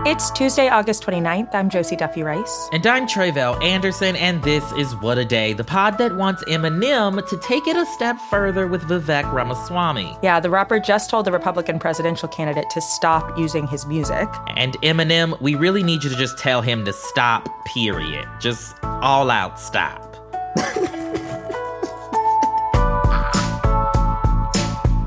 It's Tuesday, August 29th. I'm Josie Duffy Rice. And I'm Tre'vell Anderson, and this is What a Day, the pod that wants Eminem to take it a step further with Vivek Ramaswamy. Yeah, the rapper just told the Republican presidential candidate to stop using his music. And Eminem, we really need you to just tell him to stop, period. Just all out stop.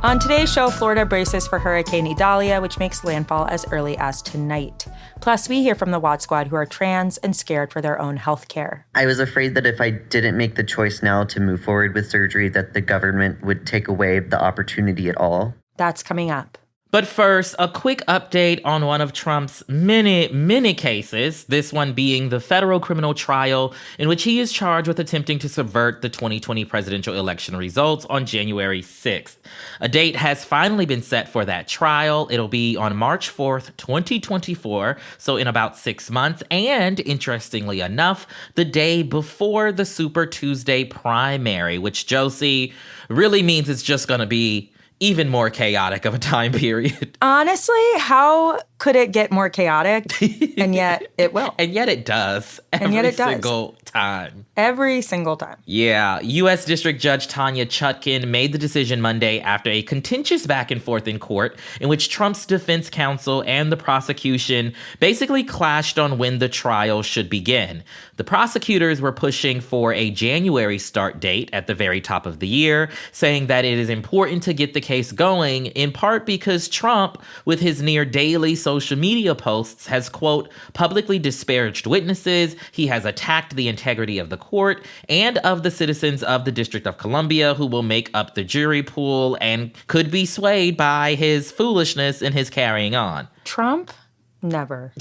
On today's show, Florida braces for Hurricane Idalia, which makes landfall as early as tonight. Plus, we hear from the WAD Squad who are trans and scared for their own health care. I was afraid that if I didn't make the choice now to move forward with surgery, that the government would take away the opportunity at all. That's coming up. But first, a quick update on one of Trump's many cases, this one being the federal criminal trial in which he is charged with attempting to subvert the 2020 presidential election results on January 6th. A date has finally been set for that trial. It'll be on March 4th, 2024, so in about 6 months, and interestingly enough, the day before the Super Tuesday primary, which, Josie, really means it's just going to be even more chaotic of a time period. Honestly, how could it get more chaotic? And yet it will. And yet it does. Every single time. Every single time. Yeah. U.S. District Judge Tanya Chutkin made the decision Monday after a contentious back and forth in court in which Trump's defense counsel and the prosecution basically clashed on when the trial should begin. The prosecutors were pushing for a January start date at the very top of the year, saying that it is important to get the case going, in part because Trump, with his near daily social media posts, has, quote, publicly disparaged witnesses. He has attacked the integrity of the court and of the citizens of the District of Columbia who will make up the jury pool and could be swayed by his foolishness and his carrying on. Trump? Never.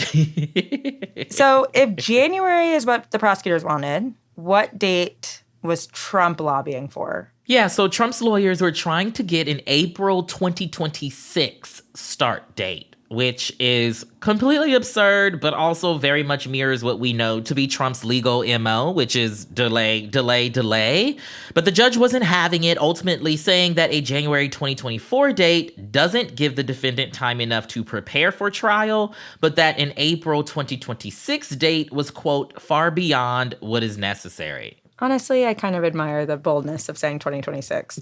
So if January is what the prosecutors wanted, what date was Trump lobbying for? Yeah, so Trump's lawyers were trying to get an April 2026 start date, which is completely absurd, but also very much mirrors what we know to be Trump's legal MO, which is delay, delay, delay. But the judge wasn't having it, ultimately saying that a January 2024 date doesn't give the defendant time enough to prepare for trial, but that an April 2026 date was, quote, far beyond what is necessary. Honestly, I kind of admire the boldness of saying 2026.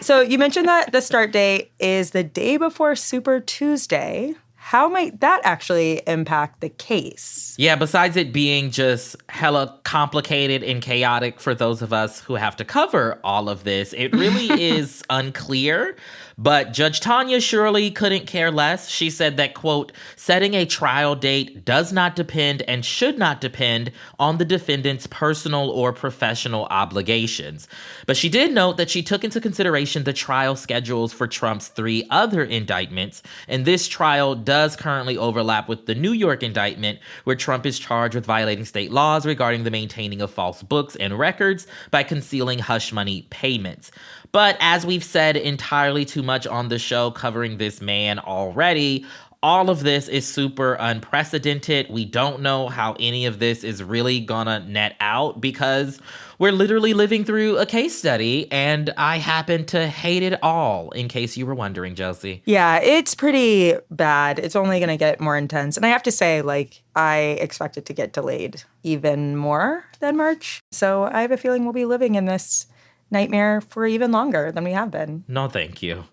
So you mentioned that the start date is the day before Super Tuesday. How might that actually impact the case? Yeah, besides it being just hella complicated and chaotic for those of us who have to cover all of this, it really is unclear. But Judge Tanya surely couldn't care less. She said that, quote, setting a trial date does not depend and should not depend on the defendant's personal or professional obligations. But she did note that she took into consideration the trial schedules for Trump's 3 other indictments, and this trial does currently overlap with the New York indictment, where Trump is charged with violating state laws regarding the maintaining of false books and records by concealing hush money payments. But as we've said entirely too much on the show covering this man already, all of this is super unprecedented. We don't know how any of this is really gonna net out because we're literally living through a case study, and I happen to hate it all, in case you were wondering, Josie. Yeah, it's pretty bad. It's only gonna get more intense. And I have to say, I expect it to get delayed even more than March. So I have a feeling we'll be living in this nightmare for even longer than we have been. No, thank you.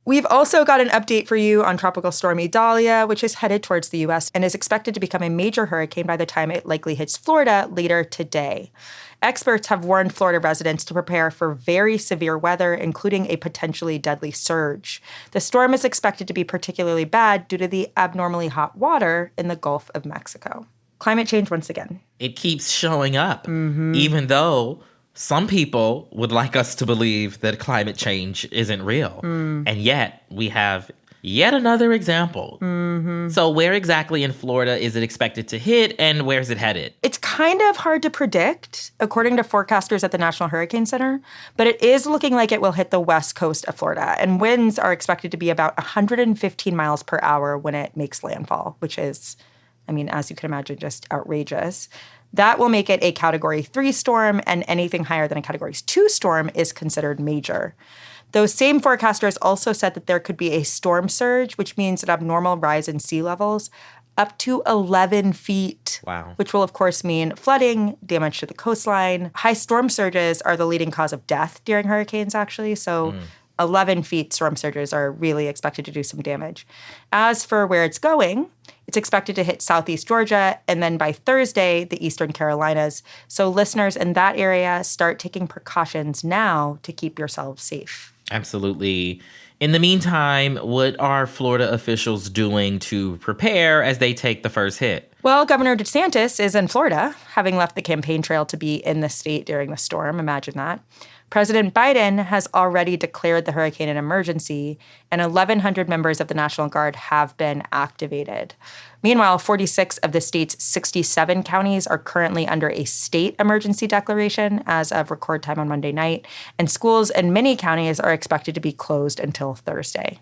We've also got an update for you on Tropical Storm Idalia, which is headed towards the U.S. and is expected to become a major hurricane by the time it likely hits Florida later today. Experts have warned Florida residents to prepare for very severe weather, including a potentially deadly surge. The storm is expected to be particularly bad due to the abnormally hot water in the Gulf of Mexico. Climate change once again. It keeps showing up, even though some people would like us to believe that climate change isn't real. And yet we have yet another example. So where exactly in Florida is it expected to hit, and where's it headed? It's kind of hard to predict, according to forecasters at the National Hurricane Center, but it is looking like it will hit the west coast of Florida, and winds are expected to be about 115 miles per hour when it makes landfall, which is, I mean, as you can imagine, just outrageous. That will make it a Category 3 storm, and anything higher than a Category 2 storm is considered major. Those same forecasters also said that there could be a storm surge, which means an abnormal rise in sea levels up to 11 feet. Wow. Which will, of course, mean flooding, damage to the coastline. High storm surges are the leading cause of death during hurricanes, actually. So 11 feet storm surges are really expected to do some damage. As for where it's going, it's expected to hit southeast Georgia, and then by Thursday, the eastern Carolinas. So listeners in that area, start taking precautions now to keep yourselves safe. Absolutely. In the meantime, what are Florida officials doing to prepare as they take the first hit? Well, Governor DeSantis is in Florida, having left the campaign trail to be in the state during the storm. Imagine that. President Biden has already declared the hurricane an emergency, and 1,100 members of the National Guard have been activated. Meanwhile, 46 of the state's 67 counties are currently under a state emergency declaration as of record time on Monday night, and schools in many counties are expected to be closed until Thursday.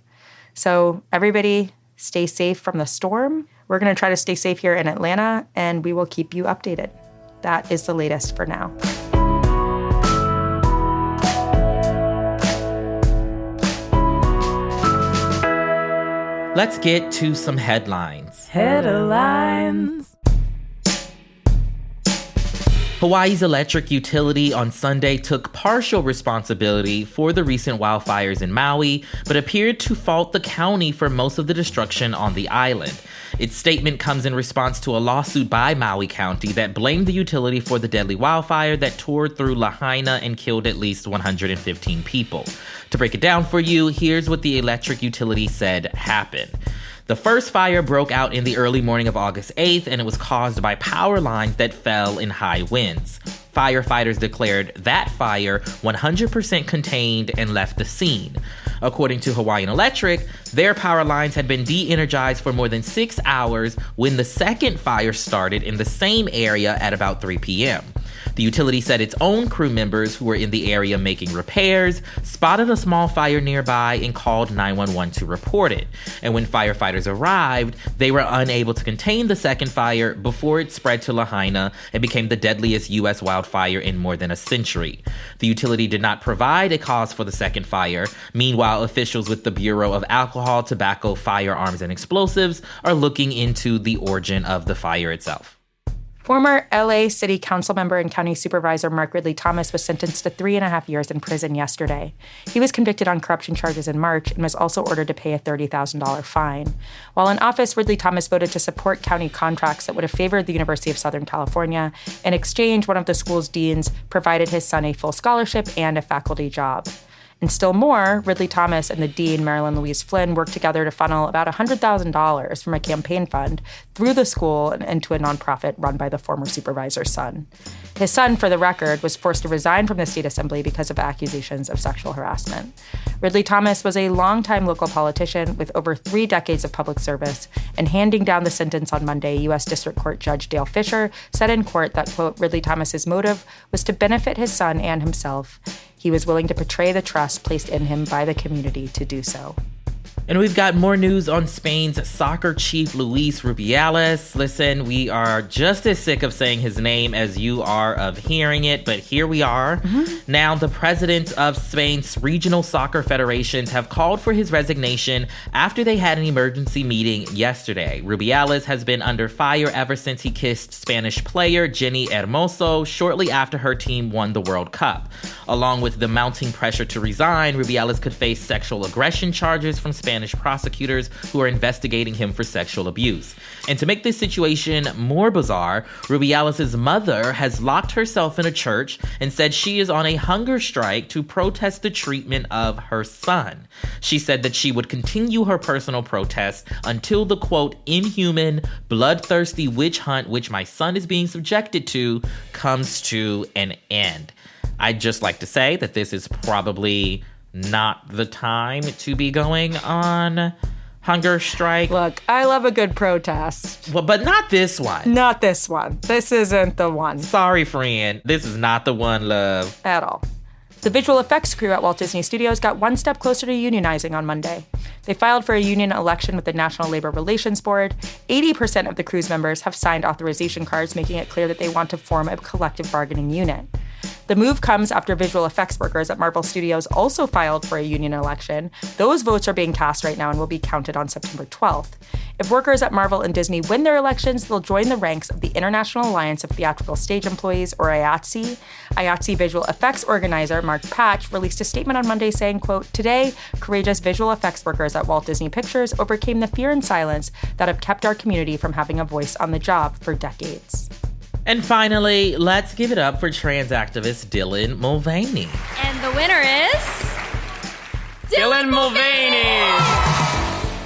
So everybody stay safe from the storm. We're going to try to stay safe here in Atlanta, and we will keep you updated. That is the latest for now. Let's get to some headlines. Headlines. Hawaii's electric utility on Sunday took partial responsibility for the recent wildfires in Maui, but appeared to fault the county for most of the destruction on the island. Its statement comes in response to a lawsuit by Maui County that blamed the utility for the deadly wildfire that tore through Lahaina and killed at least 115 people. To break it down for you, here's what the electric utility said happened. The first fire broke out in the early morning of August 8th, and it was caused by power lines that fell in high winds. Firefighters declared that fire 100% contained and left the scene. According to Hawaiian Electric, their power lines had been de-energized for more than 6 hours when the second fire started in the same area at about 3 p.m. The utility said its own crew members who were in the area making repairs spotted a small fire nearby and called 911 to report it. And when firefighters arrived, they were unable to contain the second fire before it spread to Lahaina and became the deadliest U.S. wildfire in more than a century. The utility did not provide a cause for the second fire. Meanwhile, officials with the Bureau of Alcohol, Tobacco, Firearms, and Explosives are looking into the origin of the fire itself. Former LA City Council member and County Supervisor Mark Ridley-Thomas was sentenced to 3.5 years in prison yesterday. He was convicted on corruption charges in March and was also ordered to pay a $30,000 fine. While in office, Ridley-Thomas voted to support county contracts that would have favored the University of Southern California. In exchange, one of the school's deans provided his son a full scholarship and a faculty job. And still more, Ridley-Thomas and the dean, Marilyn Louise Flynn, worked together to funnel about $100,000 from a campaign fund through the school and into a nonprofit run by the former supervisor's son. His son, for the record, was forced to resign from the state assembly because of accusations of sexual harassment. Ridley-Thomas was a longtime local politician with over 3 decades of public service, and handing down the sentence on Monday, U.S. District Court Judge Dale Fisher said in court that, quote, Ridley-Thomas's motive was to benefit his son and himself. He was willing to betray the trust placed in him by the community to do so. And we've got more news on Spain's soccer chief, Luis Rubiales. Listen, we are just as sick of saying his name as you are of hearing it, but here we are. Now, the presidents of Spain's regional soccer federations have called for his resignation after they had an emergency meeting yesterday. Rubiales has been under fire ever since he kissed Spanish player Jenny Hermoso shortly after her team won the World Cup. Along with the mounting pressure to resign, Rubiales could face sexual aggression charges from Spanish prosecutors who are investigating him for sexual abuse. And to make this situation more bizarre, Rubiales' mother has locked herself in a church and said she is on a hunger strike to protest the treatment of her son. She said that she would continue her personal protest until the, quote, inhuman, bloodthirsty witch hunt which my son is being subjected to comes to an end. I'd just like to say that this is probably not the time to be going on hunger strike. Look, I love a good protest. Well, but not this one. Not this one. This isn't the one. Sorry, friend. This is not the one, love. At all. The visual effects crew at Walt Disney Studios got one step closer to unionizing on Monday. They filed for a union election with the National Labor Relations Board. 80% of the crew's members have signed authorization cards, making it clear that they want to form a collective bargaining unit. The move comes after visual effects workers at Marvel Studios also filed for a union election. Those votes are being cast right now and will be counted on September 12th. If workers at Marvel and Disney win their elections, they'll join the ranks of the International Alliance of Theatrical Stage Employees, or IATSE. IATSE visual effects organizer Mark Patch released a statement on Monday saying, quote, "Today, courageous visual effects workers at Walt Disney Pictures overcame the fear and silence that have kept our community from having a voice on the job for decades." And finally, let's give it up for trans activist Dylan Mulvaney. And the winner is... Dylan Mulvaney!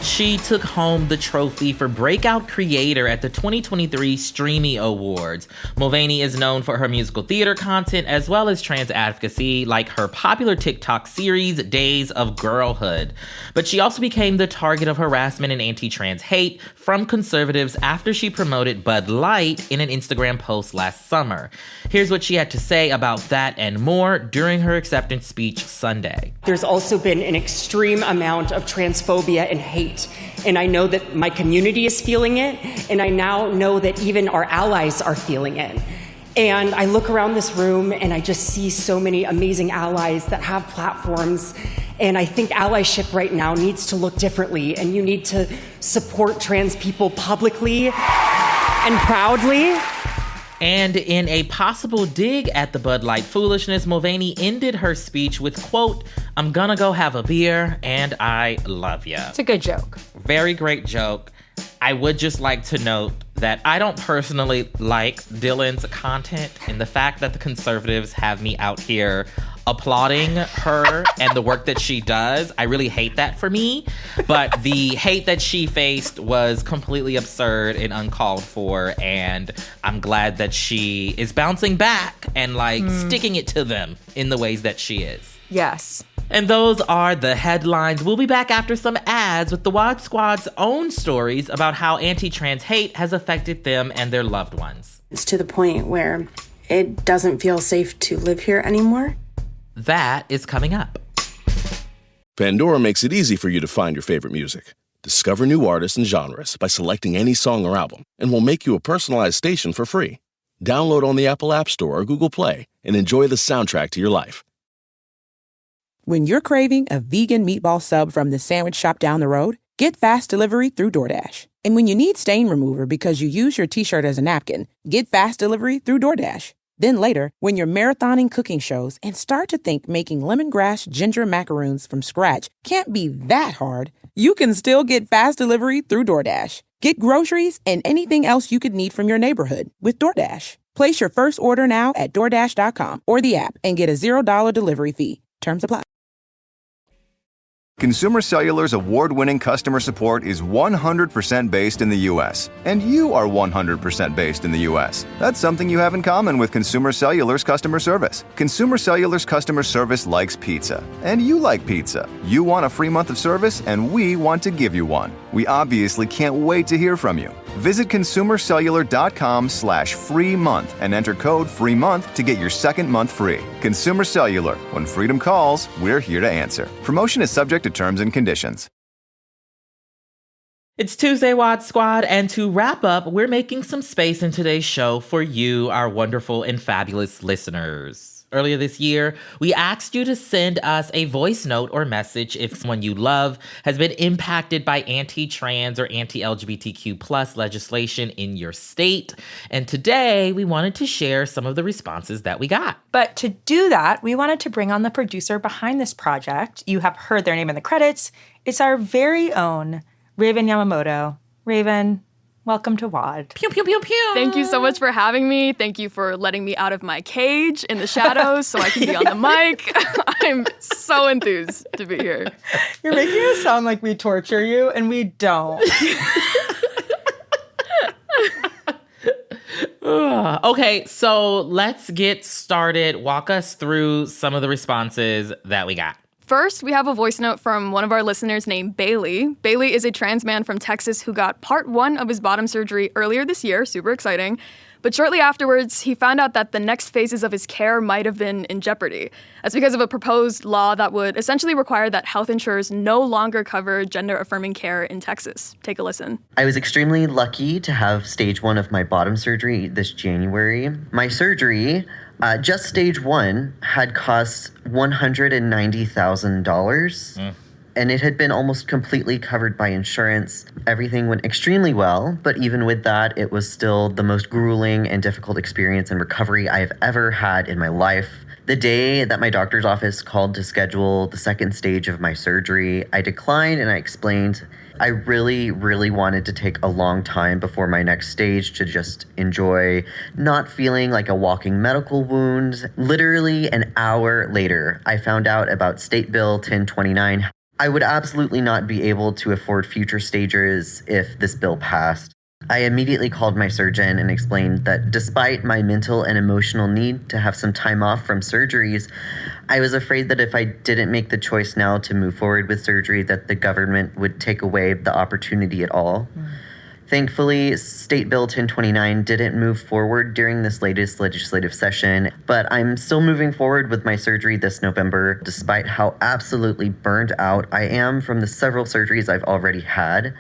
She took home the trophy for Breakout Creator at the 2023 Streamy Awards. Mulvaney is known for her musical theater content as well as trans advocacy, like her popular TikTok series, Days of Girlhood. But she also became the target of harassment and anti-trans hate from conservatives after she promoted Bud Light in an Instagram post last summer. Here's what she had to say about that and more during her acceptance speech Sunday. There's also been an extreme amount of transphobia and hate. And I know that my community is feeling it, and I now know that even our allies are feeling it. And I look around this room and I just see so many amazing allies that have platforms. And I think allyship right now needs to look differently, and you need to support trans people publicly and proudly. And in a possible dig at the Bud Light foolishness, Mulvaney ended her speech with, quote, "I'm gonna go have a beer and I love ya." It's a good joke. Very great joke. I would just like to note that I don't personally like Dylan's content, and the fact that the conservatives have me out here applauding her and the work that she does, I really hate that for me. But the hate that she faced was completely absurd and uncalled for, and I'm glad that she is bouncing back and sticking it to them in the ways that she is. Yes. And those are the headlines. We'll be back after some ads with the WOD Squad's own stories about how anti-trans hate has affected them and their loved ones. It's to the point where it doesn't feel safe to live here anymore. That is coming up. Pandora makes it easy for you to find your favorite music. Discover new artists and genres by selecting any song or album, and we'll make you a personalized station for free. Download on the Apple App Store or Google Play and enjoy the soundtrack to your life. When you're craving a vegan meatball sub from the sandwich shop down the road, get fast delivery through DoorDash. And when you need stain remover because you use your t-shirt as a napkin, get fast delivery through DoorDash. Then later, when you're marathoning cooking shows and start to think making lemongrass ginger macaroons from scratch can't be that hard, you can still get fast delivery through DoorDash. Get groceries and anything else you could need from your neighborhood with DoorDash. Place your first order now at DoorDash.com or the app and get a $0 delivery fee. Terms apply. Consumer Cellular's award-winning customer support is 100% based in the U.S., and you are 100% based in the U.S. That's something you have in common with Consumer Cellular's customer service. Consumer Cellular's customer service likes pizza, and you like pizza. You want a free month of service, and we want to give you one. We obviously can't wait to hear from you. Visit consumercellular.com/free month and enter code FREEMONTH to get your second month free. Consumer Cellular. When freedom calls, we're here to answer. Promotion is subject to terms and conditions. It's Tuesday, WOD Squad, and to wrap up, we're making some space in today's show for you, our wonderful and fabulous listeners. Earlier this year, we asked you to send us a voice note or message if someone you love has been impacted by anti-trans or anti-LGBTQ+ legislation in your state. And today, we wanted to share some of the responses that we got. But to do that, we wanted to bring on the producer behind this project. You have heard their name in the credits. It's our very own Raven Yamamoto. Raven, welcome to WOD. Pew, pew, pew, pew. Thank you so much for having me. Thank you for letting me out of my cage in the shadows so I can be on the mic. I'm so enthused to be here. You're making us sound like we torture you, and we don't. Okay, so let's get started. Walk us through some of the responses that we got. First, we have a voice note from one of our listeners named Bailey. Bailey is a trans man from Texas who got part 1 of his bottom surgery earlier this year. Super exciting. But shortly afterwards, he found out that the next phases of his care might have been in jeopardy. That's because of a proposed law that would essentially require that health insurers no longer cover gender-affirming care in Texas. Take a listen. I was extremely lucky to have stage 1 of my bottom surgery this January. My surgery, just stage 1, had cost $190,000. And it had been almost completely covered by insurance. Everything went extremely well, but even with that, it was still the most grueling and difficult experience and recovery I have ever had in my life. The day that my doctor's office called to schedule the second stage of my surgery, I declined and I explained I really, really wanted to take a long time before my next stage to just enjoy not feeling like a walking medical wound. Literally an hour later, I found out about State Bill 1029. I would absolutely not be able to afford future stages if this bill passed. I immediately called my surgeon and explained that despite my mental and emotional need to have some time off from surgeries, I was afraid that if I didn't make the choice now to move forward with surgery, that the government would take away the opportunity at all. Thankfully, State Bill 1029 didn't move forward during this latest legislative session, but I'm still moving forward with my surgery this November, despite how absolutely burned out I am from the several surgeries I've already had.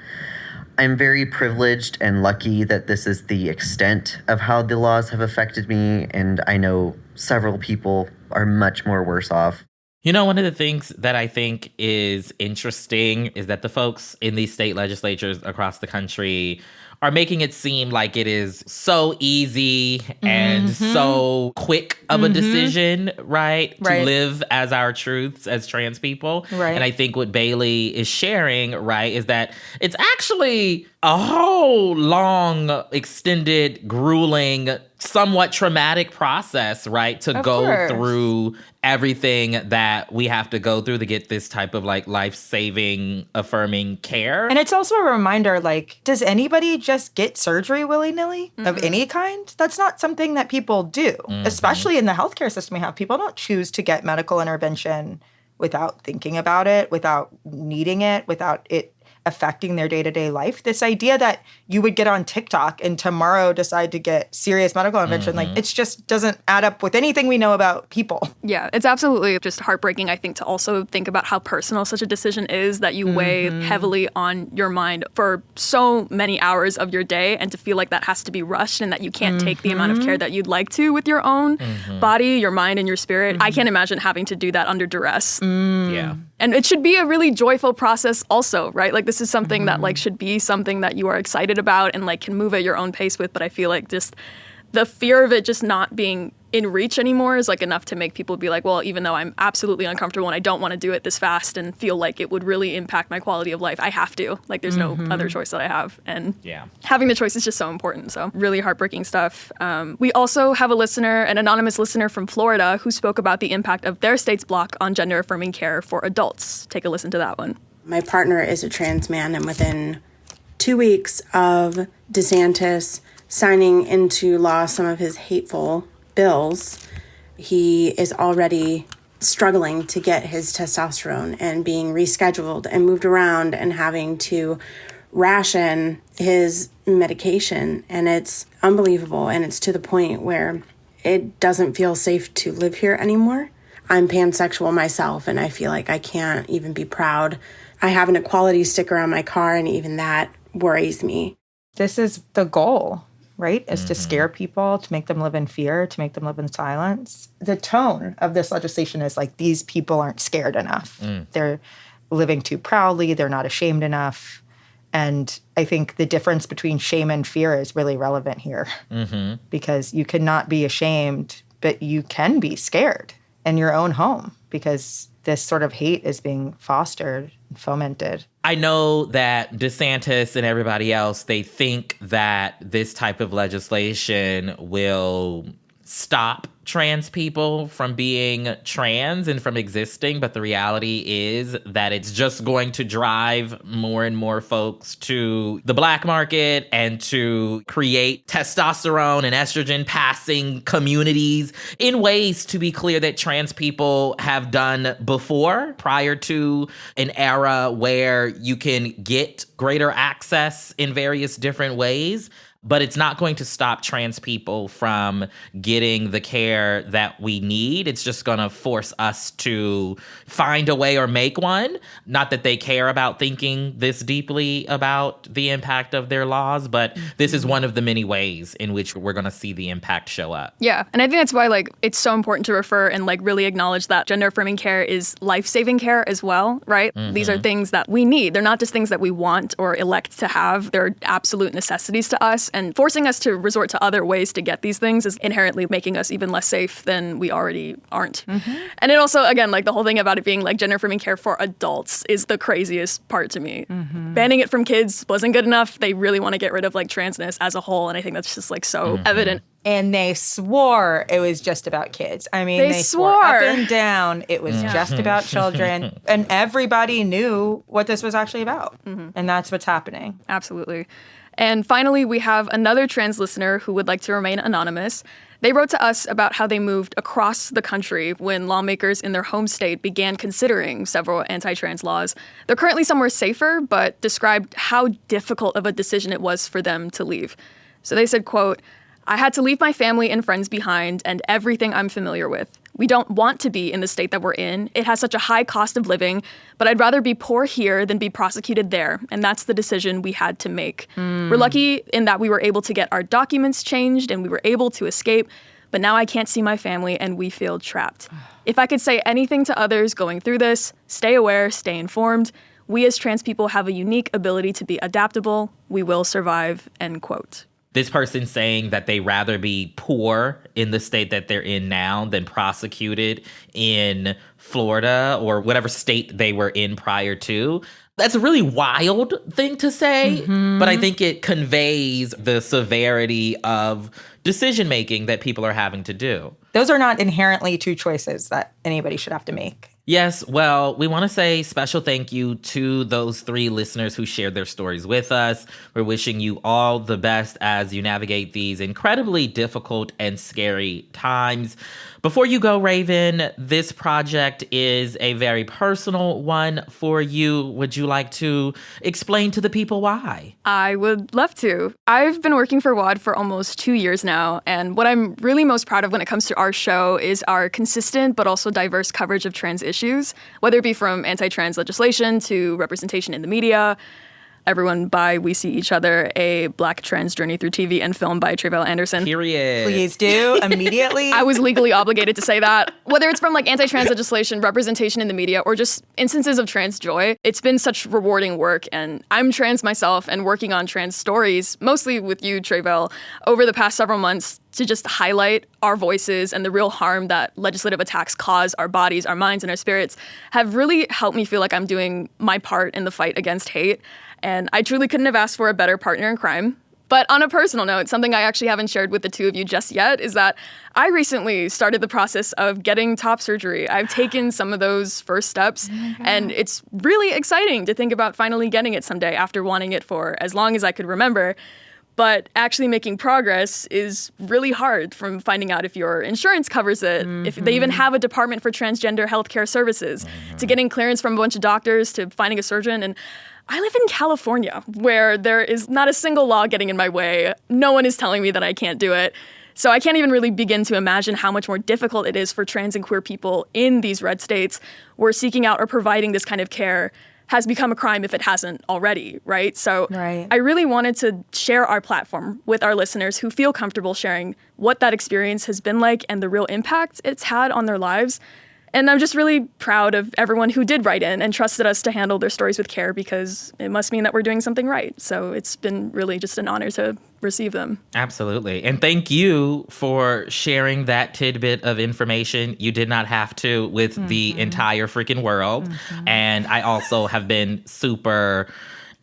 I'm very privileged and lucky that this is the extent of how the laws have affected me, and I know several people are much more worse off. You know, one of the things that I think is interesting is that the folks in these state legislatures across the country are making it seem like it is so easy and so quick of a decision, right? To live as our truths as trans people. Right. And I think what Bailey is sharing, right, is that it's actually a whole long, extended, grueling, somewhat traumatic process, right? To go through everything that we have to go through to get this type of like life-saving, affirming care. And it's also a reminder, like, does anybody just get surgery willy-nilly of any kind? That's not something that people do, especially in the healthcare system we have. People don't choose to get medical intervention without thinking about it, without needing it, without it affecting their day-to-day life. This idea that you would get on TikTok and tomorrow decide to get serious medical intervention, like, it just doesn't add up with anything we know about people. Yeah, it's absolutely just heartbreaking, I think, to also think about how personal such a decision is that you weigh heavily on your mind for so many hours of your day, and to feel like that has to be rushed and that you can't take the amount of care that you'd like to with your own body, your mind, and your spirit. I can't imagine having to do that under duress. Yeah. And it should be a really joyful process also, right? Like, this is something that, like, should be something that you are excited about and, like, can move at your own pace with. But I feel like just the fear of it just not being in reach anymore is, like, enough to make people be like, well, even though I'm absolutely uncomfortable and I don't want to do it this fast and feel like it would really impact my quality of life, I have to. Like, there's no other choice that I have. And having the choice is just so important. So really heartbreaking stuff. We also have a listener, an anonymous listener from Florida, who spoke about the impact of their state's block on gender-affirming care for adults. Take a listen to that one. My partner is a trans man, and within 2 weeks of DeSantis signing into law some of his hateful bills, he is already struggling to get his testosterone and being rescheduled and moved around and having to ration his medication. And it's unbelievable. And it's to the point where it doesn't feel safe to live here anymore. I'm pansexual myself, and I feel like I can't even be proud. I have an equality sticker on my car, and even that worries me. This is the goal, right? Is to scare people, to make them live in fear, to make them live in silence. The tone of this legislation is like, these people aren't scared enough. They're living too proudly. They're not ashamed enough. And I think the difference between shame and fear is really relevant here. Because you cannot be ashamed, but you can be scared in your own home, because this sort of hate is being fostered and fomented. I know that DeSantis and everybody else, they think that this type of legislation will stop trans people from being trans and from existing, but the reality is that it's just going to drive more and more folks to the black market and to create testosterone and estrogen passing communities in ways, to be clear, that trans people have done before, prior to an era where you can get greater access in various different ways. but it's not going to stop trans people from getting the care that we need. It's just going to force us to find a way or make one. Not that they care about thinking this deeply about the impact of their laws, but this is one of the many ways in which we're going to see the impact show up. Yeah, and I think that's why it's so important to refer and really acknowledge that gender affirming care is life-saving care as well, right? These are things that we need. They're not just things that we want or elect to have. They're absolute necessities to us, and forcing us to resort to other ways to get these things is inherently making us even less safe than we already aren't. And it also, again, the whole thing about it being gender affirming care for adults is the craziest part to me. Banning it from kids wasn't good enough. They really want to get rid of transness as a whole, and I think that's just so evident. And they swore it was just about kids. I mean, they swore up and down it was just about children. And everybody knew what this was actually about. And that's what's happening. Absolutely. And finally, we have another trans listener who would like to remain anonymous. They wrote to us about how they moved across the country when lawmakers in their home state began considering several anti-trans laws. They're currently somewhere safer, but described how difficult of a decision it was for them to leave. So they said, quote, "I had to leave my family and friends behind and everything I'm familiar with. We don't want to be in the state that we're in. It has such a high cost of living, but I'd rather be poor here than be prosecuted there. And that's the decision we had to make. We're lucky in that we were able to get our documents changed and we were able to escape, but now I can't see my family and we feel trapped. If I could say anything to others going through this, stay aware, stay informed. We as trans people have a unique ability to be adaptable. We will survive," end quote. This person saying that they rather be poor in the state that they're in now than prosecuted in Florida or whatever state they were in prior to. That's a really wild thing to say, but I think it conveys the severity of decision-making that people are having to do. Those are not inherently two choices that anybody should have to make. Yes, well, we want to say special thank you to those 3 listeners who shared their stories with us. We're wishing you all the best as you navigate these incredibly difficult and scary times. Before you go, Raven, this project is a very personal one for you. Would you like to explain to the people why? I would love to. I've been working for WAD for almost 2 years now, and what I'm really most proud of when it comes to our show is our consistent but also diverse coverage of trans issues, whether it be from anti-trans legislation to representation in the media. Everyone by We See Each Other, a Black trans journey through TV and film by Tre'vell Anderson. Period. Please do, immediately. I was legally obligated to say that. Whether it's from anti-trans legislation, representation in the media, or just instances of trans joy, it's been such rewarding work. And I'm trans myself and working on trans stories, mostly with you, Tre'vell, over the past several months to just highlight our voices and the real harm that legislative attacks cause our bodies, our minds, and our spirits have really helped me feel like I'm doing my part in the fight against hate. And I truly couldn't have asked for a better partner in crime. But on a personal note, something I actually haven't shared with the two of you just yet is that I recently started the process of getting top surgery. I've taken some of those first steps, and it's really exciting to think about finally getting it someday after wanting it for as long as I could remember. But actually making progress is really hard, from finding out if your insurance covers it, if they even have a department for transgender healthcare services, to getting clearance from a bunch of doctors, to finding a surgeon. And I live in California, where there is not a single law getting in my way. No one is telling me that I can't do it. So I can't even really begin to imagine how much more difficult it is for trans and queer people in these red states where seeking out or providing this kind of care has become a crime if it hasn't already, right? So I really wanted to share our platform with our listeners who feel comfortable sharing what that experience has been like and the real impact it's had on their lives. And I'm just really proud of everyone who did write in and trusted us to handle their stories with care, because it must mean that we're doing something right. So it's been really just an honor to receive them. Absolutely. And thank you for sharing that tidbit of information. You did not have to with the entire freaking world. And I also have been super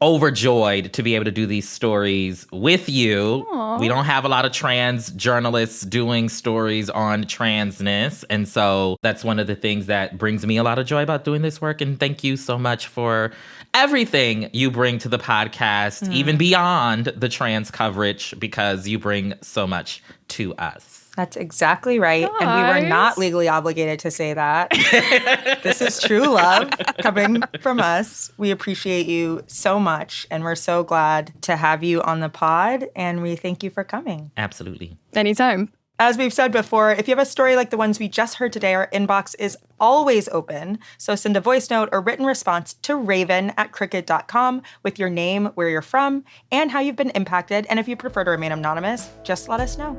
overjoyed to be able to do these stories with you. Aww. We don't have a lot of trans journalists doing stories on transness. And so that's one of the things that brings me a lot of joy about doing this work. And thank you so much for everything you bring to the podcast, even beyond the trans coverage, because you bring so much to us. That's exactly right. And we were not legally obligated to say that. This is true love coming from us. We appreciate you so much, and we're so glad to have you on the pod, and we thank you for coming. Absolutely. Anytime. As we've said before, if you have a story like the ones we just heard today, our inbox is always open. So send a voice note or written response to raven@cricket.com with your name, where you're from, and how you've been impacted. And if you prefer to remain anonymous, just let us know.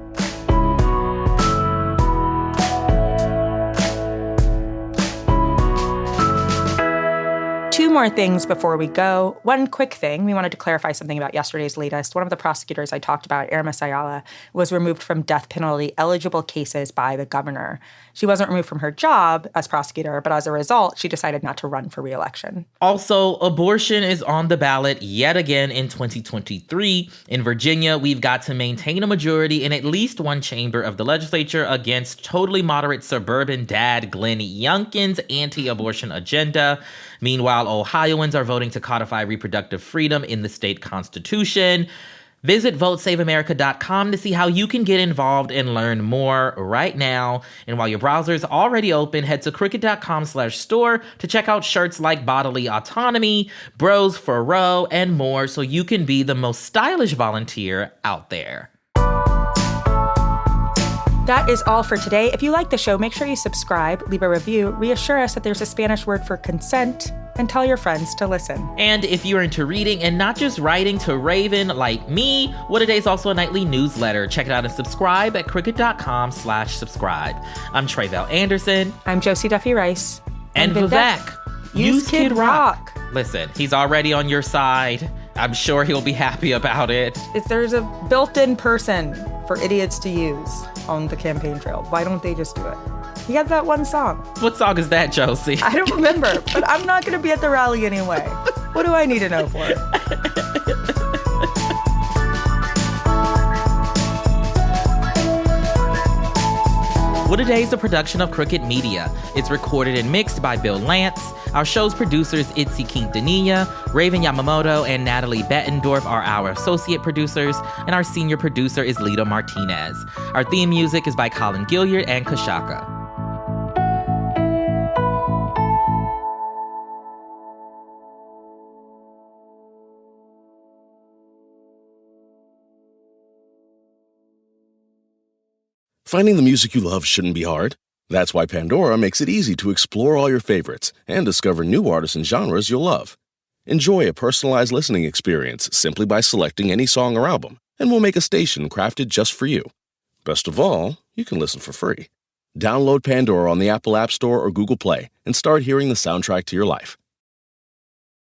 Two more things before we go. One quick thing. We wanted to clarify something about yesterday's latest. One of the prosecutors I talked about, Aramis Ayala, was removed from death penalty eligible cases by the governor. She wasn't removed from her job as prosecutor, but as a result, she decided not to run for re-election. Also, abortion is on the ballot yet again in 2023. In Virginia, we've got to maintain a majority in at least one chamber of the legislature against totally moderate suburban dad Glenn Youngkin's anti-abortion agenda. Meanwhile, Ohioans are voting to codify reproductive freedom in the state constitution. Visit votesaveamerica.com to see how you can get involved and learn more right now. And while your browser is already open, head to cricket.com/store to check out shirts like Bodily Autonomy, Bros for Roe, and more so you can be the most stylish volunteer out there. That is all for today. If you like the show, make sure you subscribe, leave a review, reassure us that there's a Spanish word for consent, and tell your friends to listen. And if you're into reading and not just writing to Raven like me, What A Day is also a nightly newsletter. Check it out and subscribe at cricket.com/subscribe. I'm Tre'vell Anderson. I'm Josie Duffy Rice. And Vivek. Use Kid Rock. Listen, he's already on your side. I'm sure he'll be happy about it. If there's a built-in person for idiots to use on the campaign trail, why don't they just do it? He had that one song. What song is that, Josie? I don't remember, but I'm not going to be at the rally anyway. What do I need to know for it? What A Day is a production of Crooked Media. It's recorded and mixed by Bill Lance. Our show's producers, Itzi Quintanilla, Raven Yamamoto, and Natalie Bettendorf are our associate producers, and our senior producer is Lito Martinez. Our theme music is by Colin Gilliard and Kashaka. Finding the music you love shouldn't be hard. That's why Pandora makes it easy to explore all your favorites and discover new artists and genres you'll love. Enjoy a personalized listening experience simply by selecting any song or album, and we'll make a station crafted just for you. Best of all, you can listen for free. Download Pandora on the Apple App Store or Google Play and start hearing the soundtrack to your life.